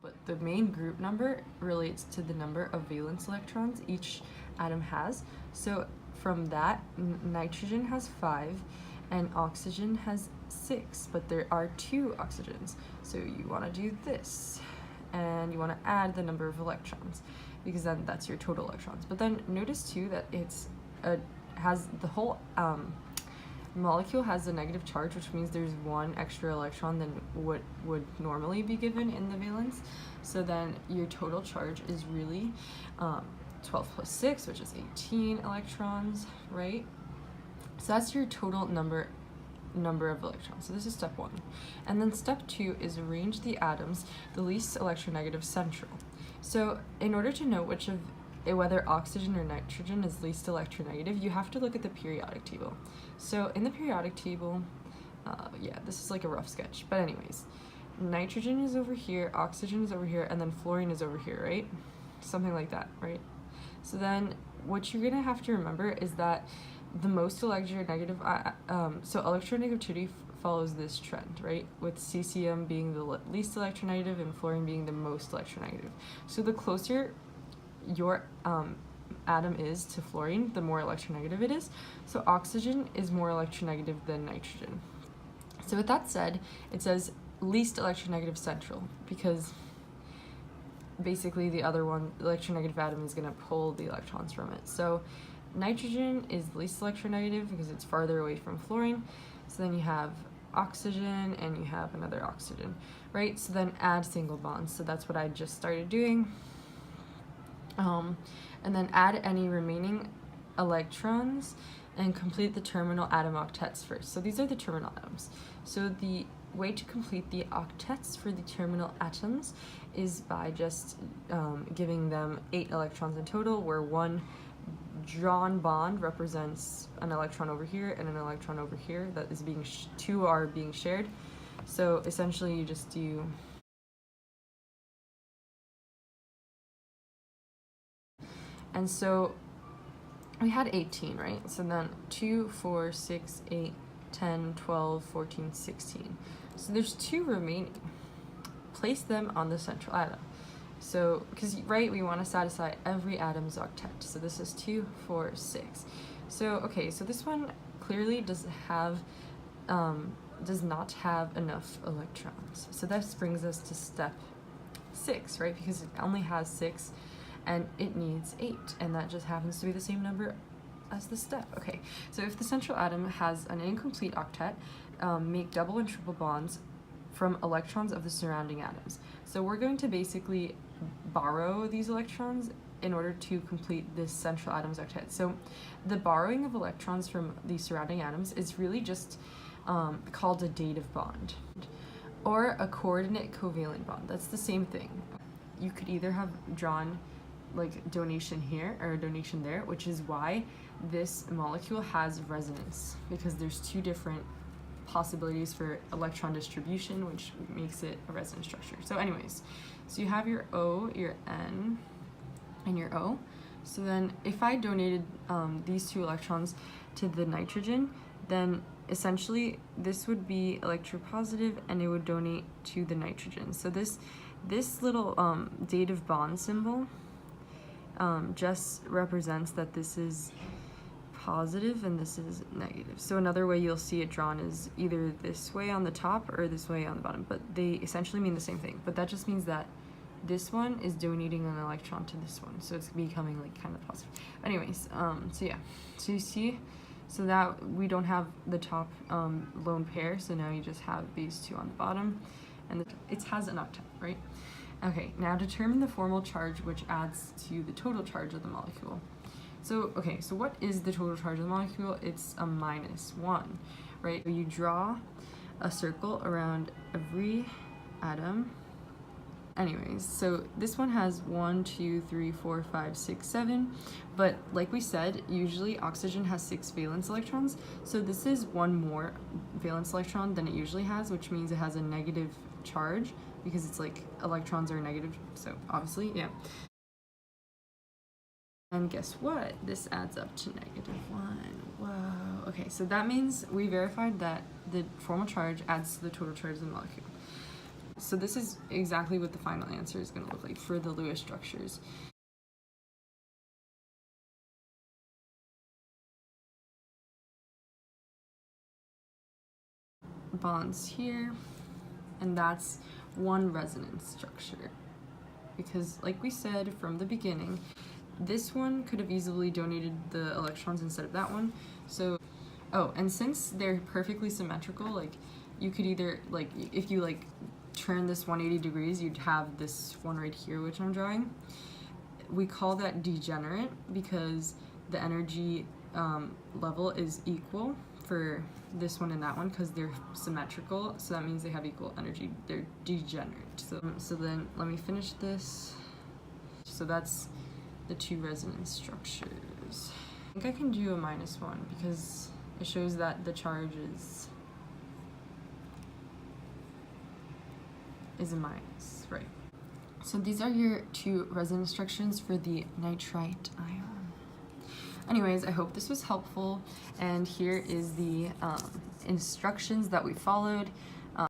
but the main group number relates to the number of valence electrons each atom has. So from that, nitrogen has 5 and oxygen has 6, but there are 2 oxygens. So you want to do this, and you want to add the number of electrons, because then that's your total electrons. But then notice too that has the whole molecule has a negative charge, which means there's 1 extra electron than what would normally be given in the valence. So then your total charge is really 12 plus 6, which is 18 electrons, right? So that's your total number of electrons. So this is step 1. And then step 2 is arrange the atoms the least electronegative central. So in order to know whether oxygen or nitrogen is least electronegative, you have to look at the periodic table. So in the periodic table, yeah, this is like a rough sketch, but anyways, nitrogen is over here, oxygen is over here, and then fluorine is over here, right? Something like that, right? So then what you're gonna have to remember is that the most electronegative, so electronegativity follows this trend, right? With cesium being the least electronegative and fluorine being the most electronegative. So the closer your atom is to fluorine, the more electronegative it is. So oxygen is more electronegative than nitrogen. So with that said, it says least electronegative central, because basically the other one, the electronegative atom, is going to pull the electrons from it. So nitrogen is least electronegative because it's farther away from fluorine. So then you have oxygen and you have another oxygen, right? So then add single bonds. So that's what I just started doing. And then add any remaining electrons and complete the terminal atom octets first. So these are the terminal atoms. So the way to complete the octets for the terminal atoms is by just giving them 8 electrons in total, where 1 drawn bond represents an electron over here and an electron over here that is being 2 are being shared. So essentially you just do and so we had 18, right? So then 2, 4, 6, 8, 10, 12, 14, 16. So there's 2 remaining. Place them on the central atom. So, because, right, we want to satisfy every atom's octet. So this is 2, 4, 6. So, okay, so this one clearly does not have enough electrons. So that brings us to step 6, right? Because it only has 6 and it needs 8, and that just happens to be the same number as the step. Okay, so if the central atom has an incomplete octet, make double and triple bonds from electrons of the surrounding atoms. So we're going to basically borrow these electrons in order to complete this central atom's octet. So the borrowing of electrons from the surrounding atoms is really just called a dative bond, or a coordinate covalent bond. That's the same thing. You could either have drawn like donation here or donation there, which is why this molecule has resonance, because there's 2 different possibilities for electron distribution, which makes it a resonance structure. So anyways, so you have your O, your N, and your O. So then if I donated these 2 electrons to the nitrogen, then essentially this would be electropositive and it would donate to the nitrogen. So this little dative bond symbol just represents that this is positive and this is negative. So another way you'll see it drawn is either this way on the top or this way on the bottom, but they essentially mean the same thing. But that just means that this one is donating an electron to this one, so it's becoming like kind of positive. Anyways, so yeah, so you see, so that we don't have the top lone pair, so now you just have these 2 on the bottom, and it has an octet, right? Okay, now determine the formal charge which adds to the total charge of the molecule. So, okay, so what is the total charge of the molecule? It's a -1, right? So you draw a circle around every atom. Anyways, so this one has 1, 2, 3, 4, 5, 6, 7, but like we said, usually oxygen has 6 valence electrons, so this is 1 more valence electron than it usually has, which means it has a negative charge, because it's like electrons are negative, so obviously, yeah. And guess what? This adds up to -1. Whoa. Okay, so that means we verified that the formal charge adds to the total charge of the molecule. So this is exactly what the final answer is going to look like for the Lewis structures. Bonds here, and that's one resonance structure. Because like we said from the beginning, this one could have easily donated the electrons instead of that one. So, oh, and since they're perfectly symmetrical, like you could either, like, if you like turn this 180 degrees, you'd have this one right here, which I'm drawing. We call that degenerate because the energy level is equal for this one and that one because they're symmetrical, so that means they have equal energy. They're degenerate. So then let me finish this. So that's the two resonance structures. I think I can do a -1 because it shows that the charge is a minus, right? So these are your two resonance structures for the nitrite ion. Anyways, I hope this was helpful, and here is the instructions that we followed.